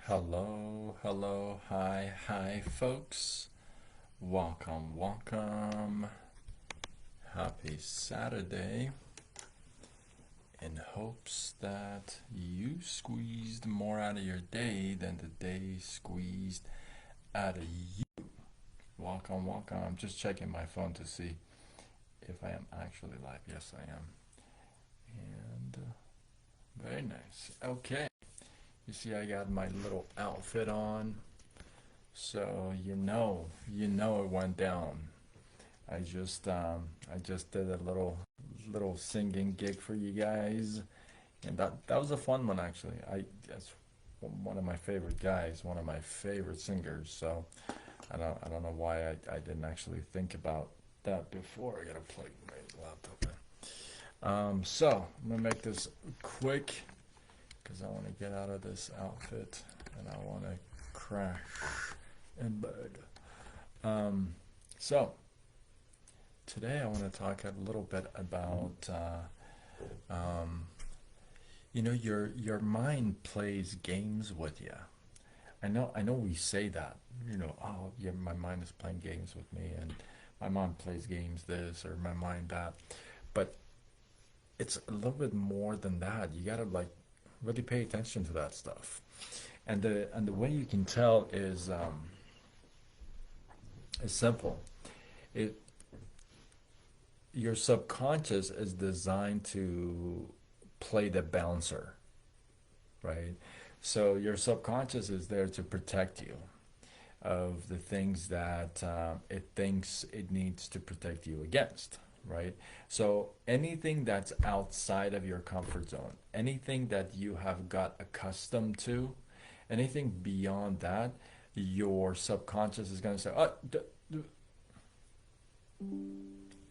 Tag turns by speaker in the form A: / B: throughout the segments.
A: Hello, hello, hi, folks. Welcome, welcome. Happy Saturday. In hopes that you squeezed more out of your day than the day squeezed out of you. Welcome, welcome. I'm just checking my phone to see if I am actually live. Yes, I am. And very nice. Okay. You see, I got my little outfit on. So you know it went down. I just did a little singing gig for you guys, and that was a fun one actually. That's one of my favorite guys, one of my favorite singers. So I don't know why I didn't actually think about that before. I gotta plug my laptop in. So I'm gonna make this quick because I want to get out of this outfit and I want to crash in bed. So today I want to talk a little bit about your mind plays games with you. I know we say that, oh yeah, my mind is playing games with me, and my mind plays games this or my mind that, but it's a little bit more than that. You gotta like really pay attention to that stuff, and the way you can tell is simple. It Your subconscious is designed to play the bouncer, right? So your subconscious is there to protect you of the things that it thinks it needs to protect you against, right? So anything that's outside of your comfort zone, anything that you have got accustomed to, anything beyond that, your subconscious is going to say, oh,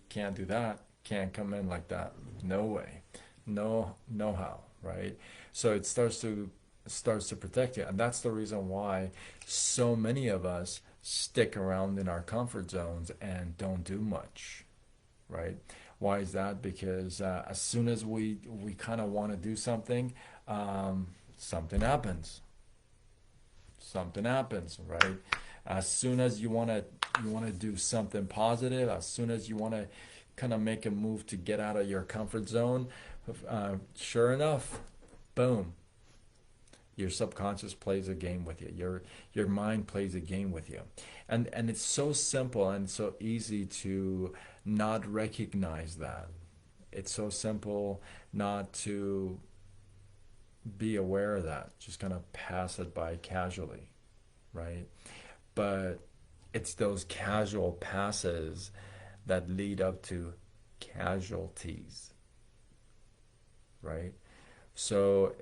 A: can't do that, can't come in like that, no way, no how, right? So it starts to protect you, and that's the reason why so many of us stick around in our comfort zones and don't do much, right? Why is that? Because as soon as we kind of want to do something, something happens. Something happens, right? As soon as you want to do something positive, as soon as you want to kind of make a move to get out of your comfort zone, sure enough, boom, your subconscious plays a game with you. Your mind plays a game with you, and it's so simple and so easy to not recognize that. It's so simple not to be aware of that. Just kind of pass it by casually, right? But it's those casual passes that lead up to casualties, right? So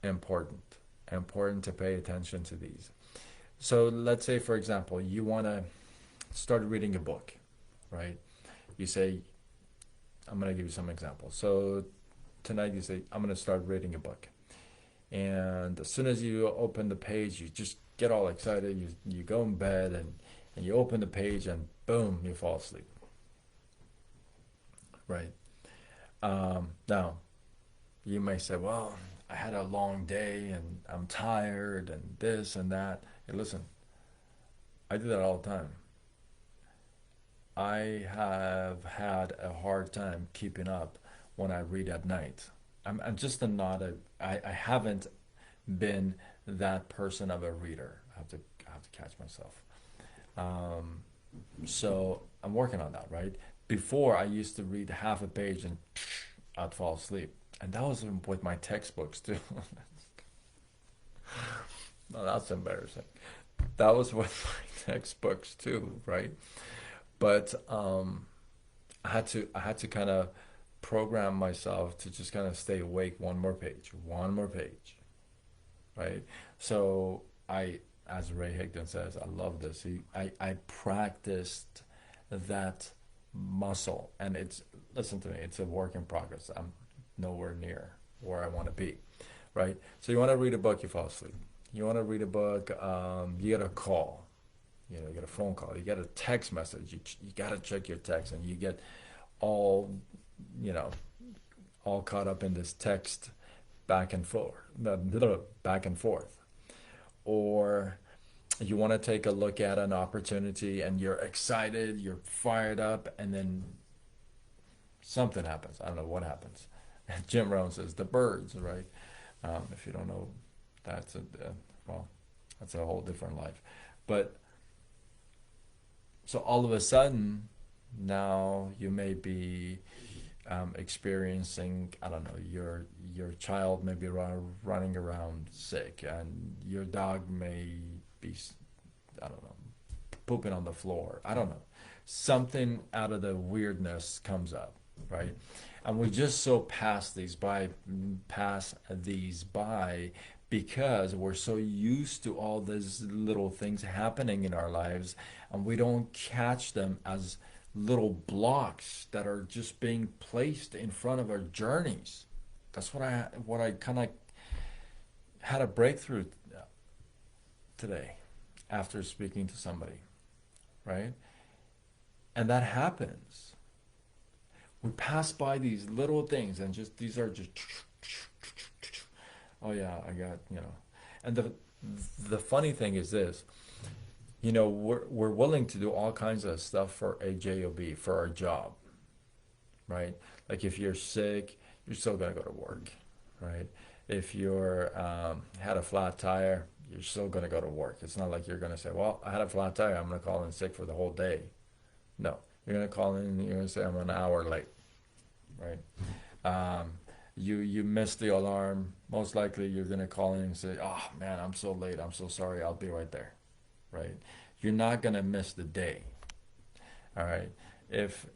A: important, important to pay attention to these. So let's say, for example, you want to start reading a book, right? You say, I'm going to give you some examples. So tonight you say, I'm going to start reading a book. And as soon as you open the page, you just get all excited. You go in bed and you open the page and boom, you fall asleep, right? Now, you may say, well, I had a long day and I'm tired and this and that. Hey, listen, I do that all the time. I have had a hard time keeping up when I read at night. I'm just not I haven't been that person of a reader. I have to catch myself. Um, so I'm working on that, right? Before I used to read half a page and I'd fall asleep. And that was with my textbooks too. No, that's embarrassing. That was with my textbooks too, right? But I had to kind of program myself to just kind of stay awake one more page, right? So as Ray Higdon says, I love this. I practiced that muscle, and listen to me, it's a work in progress. I'm nowhere near where I want to be, right? So you want to read a book, you fall asleep. You want to read a book, you get a call, you get a phone call, you get a text message. You got to check your text, and you get all, you know, all caught up in this text back and forth, back and forth. or you want to take a look at an opportunity and you're excited, you're fired up, and then something happens. I don't know what happens. Jim Rohn says the birds, right? If you don't know, that's well, that's a whole different life. But so all of a sudden, now you may be experiencing, I don't know, your child may be running around sick, and your dog may be, I don't know, pooping on the floor. I don't know. Something out of the weirdness comes up, right? And we just so pass these by because we're so used to all these little things happening in our lives, and we don't catch them as little blocks that are just being placed in front of our journeys. That's what I kind of had a breakthrough today after speaking to somebody, right? And that happens. We pass by these little things and just these are just oh yeah, I got, And the funny thing is this, we're willing to do all kinds of stuff for a job, for our job, right? Like if you're sick, you're still gonna go to work, right? If you're had a flat tire, you're still gonna go to work. It's not like you're gonna say, "Well, I had a flat tire. I'm gonna call in sick for the whole day." No, you're gonna call in. And you're gonna say, "I'm an hour late," right? You missed the alarm. Most likely, you're gonna call in and say, "Oh man, I'm so late. I'm so sorry. I'll be right there," right? You're not gonna miss the day. All right. If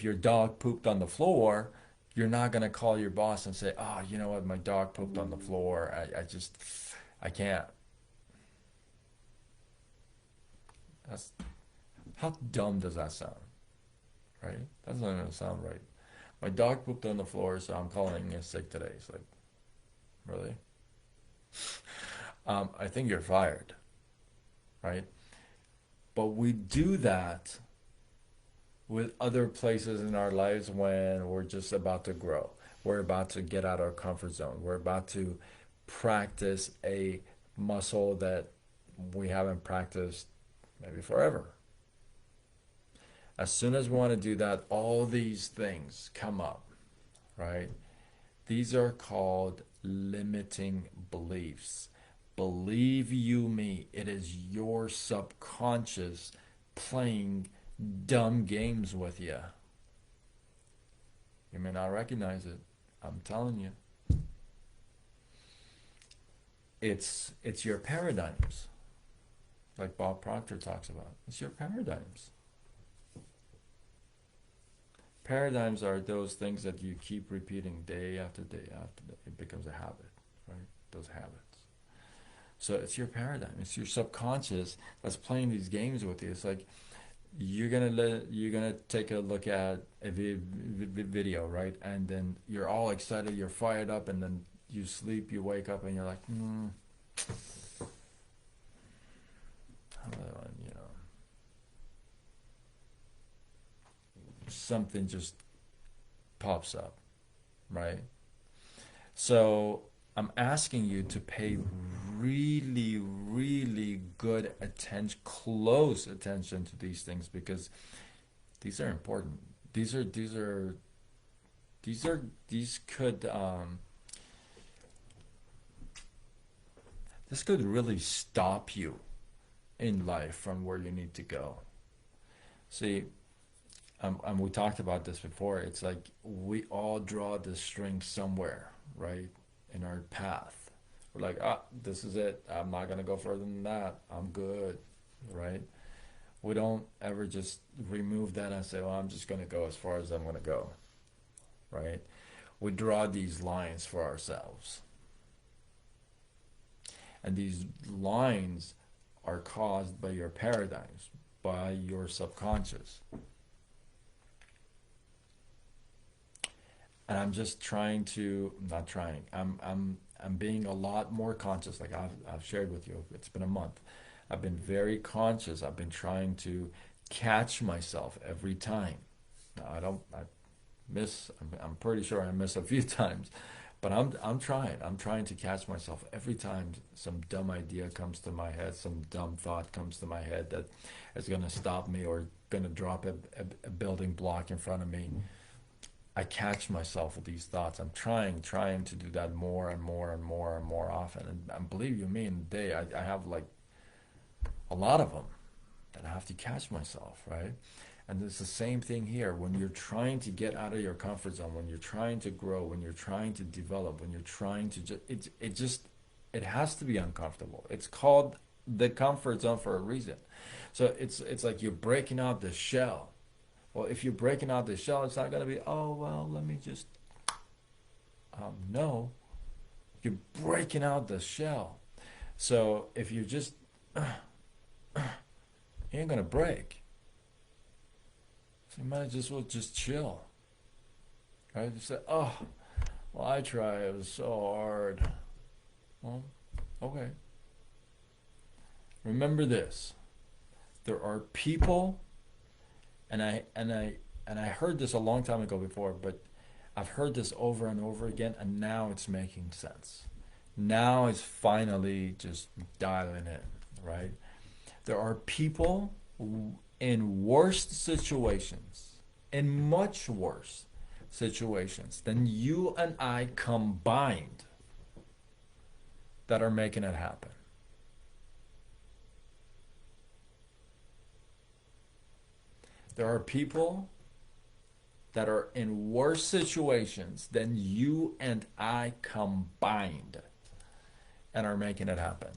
A: your dog pooped on the floor, you're not gonna call your boss and say, "Oh, you know what? My dog pooped on the floor. I can't." That's how dumb does that sound, right? That doesn't even sound right. My dog pooped on the floor, so I'm calling in sick today. It's like, really? I think you're fired, right? But we do that with other places in our lives when we're just about to grow. We're about to get out of our comfort zone. We're about to practice a muscle that we haven't practiced maybe forever. As soon as we want to do that, all these things come up, right? These are called limiting beliefs. Believe you me, it is your subconscious playing dumb games with you. You may not recognize it. I'm telling you. It's your paradigms. Like Bob Proctor talks about. It's your paradigms. Paradigms are those things that you keep repeating day after day after day. It becomes a habit, right? Those habits. So it's your paradigm. It's your subconscious that's playing these games with you. It's like you're gonna take a look at a video, right? And then you're all excited, you're fired up, and then you sleep, you wake up, and you're like, you know, something just pops up, right? So I'm asking you to pay really, really good attention, close attention to these things because these are important. These are these are these could this could really stop you in life from where you need to go. See, and we talked about this before. It's like we all draw the string somewhere, right, in our path. We're like, this is it. I'm not gonna go further than that. I'm good, right? We don't ever just remove that and say, well, I'm just gonna go as far as I'm gonna go, right? We draw these lines for ourselves, and these lines are caused by your paradigms, by your subconscious. And I'm just trying to, not trying, I'm being a lot more conscious, like I've shared with you. It's been a month. I've been very conscious. I've been trying to catch myself every time. Now, I don't, I miss, I'm pretty sure I miss a few times, But I'm trying. I'm trying to catch myself every time some dumb idea comes to my head, some dumb thought comes to my head that is going to stop me or going to drop a building block in front of me. I catch myself with these thoughts. I'm trying to do that more and more and more and more often. And believe you me, in a day, I have like a lot of them that I have to catch myself, right? And it's the same thing here. When you're trying to get out of your comfort zone, when you're trying to grow, when you're trying to develop, when you're trying to it has to be uncomfortable. It's called the comfort zone for a reason. So it's like you're breaking out the shell. Well, if you're breaking out the shell, it's not going to be, oh, well, let me just, no. You're breaking out the shell. So if you just, you ain't going to break. So you might as well just chill. Right? You say, oh, well, I tried. It was so hard. Well, okay. Remember this. There are people, and I heard this a long time ago before, but I've heard this over and over again, and now it's making sense. Now it's finally just dialing in, right? There are people in worst situations, in much worse situations than you and I combined, that are making it happen. There are people that are in worse situations than you and I combined and are making it happen.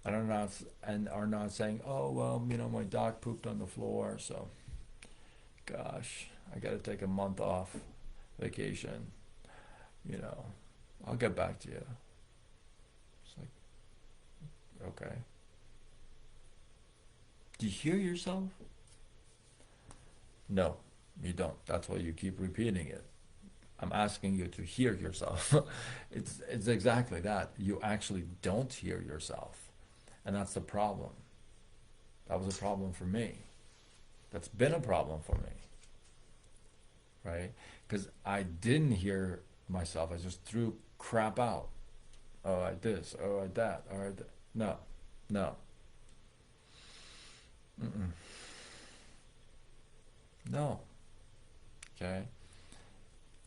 A: And are not saying, oh, well, my dog pooped on the floor, so gosh, I got to take a month off vacation. I'll get back to you. It's like, okay. Do you hear yourself? No, you don't. That's why you keep repeating it. I'm asking you to hear yourself. It's exactly that. You actually don't hear yourself. And that's the problem. That was a problem for me. That's been a problem for me. Right? Because I didn't hear myself. I just threw crap out. Oh, I this. Oh, I that. Oh, I that. No. No. Mm-mm. No. Okay?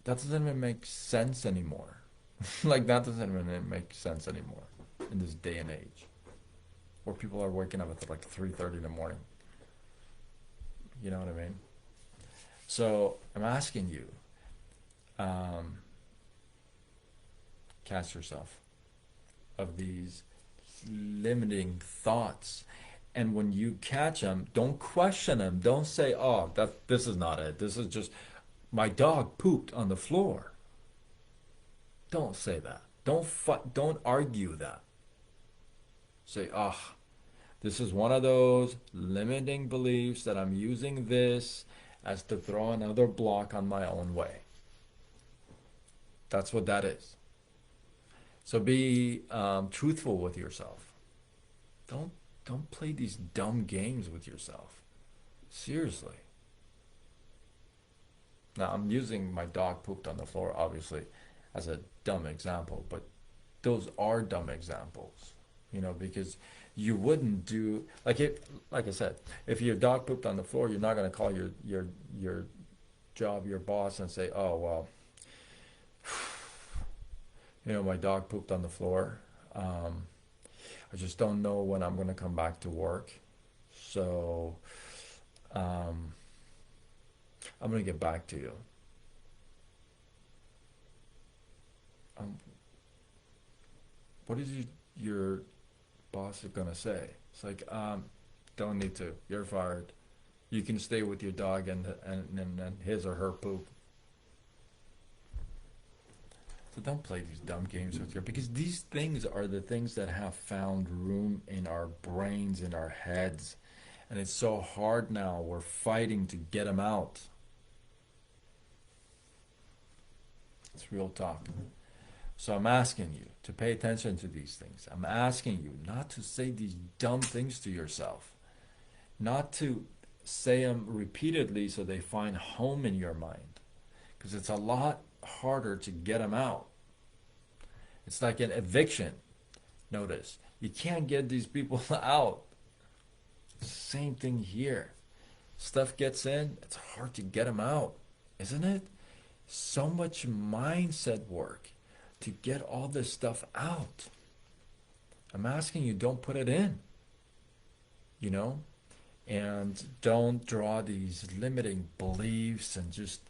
A: That doesn't even make sense anymore. Like, that doesn't even make sense anymore in this day and age, where people are waking up at like 3:30 in the morning. You know what I mean? So I'm asking you, catch yourself of these limiting thoughts. And when you catch them, don't question them. Don't say, oh, this is not it. This is just, my dog pooped on the floor. Don't say that. Don't argue that. Say, oh, this is one of those limiting beliefs that I'm using this as to throw another block on my own way. That's what that is. So be truthful with yourself. Don't play these dumb games with yourself. Seriously. Now, I'm using my dog pooped on the floor, obviously, as a dumb example, but those are dumb examples, because you wouldn't do, like I said, if your dog pooped on the floor, you're not going to call your job, your boss, and say, oh, well, my dog pooped on the floor. I just don't know when I'm going to come back to work. So I'm going to get back to you. What is your boss going to say? It's like, don't need to. You're fired. You can stay with your dog and his or her poop. So don't play these dumb games with your, because these things are the things that have found room in our brains, in our heads. And it's so hard now. We're fighting to get them out. It's real talk. So I'm asking you to pay attention to these things. I'm asking you not to say these dumb things to yourself. Not to say them repeatedly so they find home in your mind. Because it's a lot harder to get them out. It's like an eviction. Notice, you can't get these people out. Same thing here. Stuff gets in, it's hard to get them out, isn't it? So much mindset work to get all this stuff out. I'm asking you, don't put it in, you know? And don't draw these limiting beliefs and just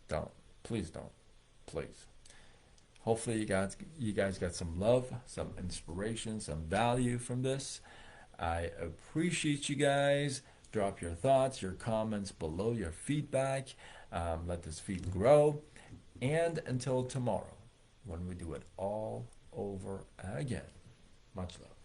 A: don't. Please don't. Please. Hopefully you guys got some love, some inspiration, some value from this. I appreciate you guys. Drop your thoughts, your comments below, your feedback. Let this feed grow. And until tomorrow, when we do it all over again, much love.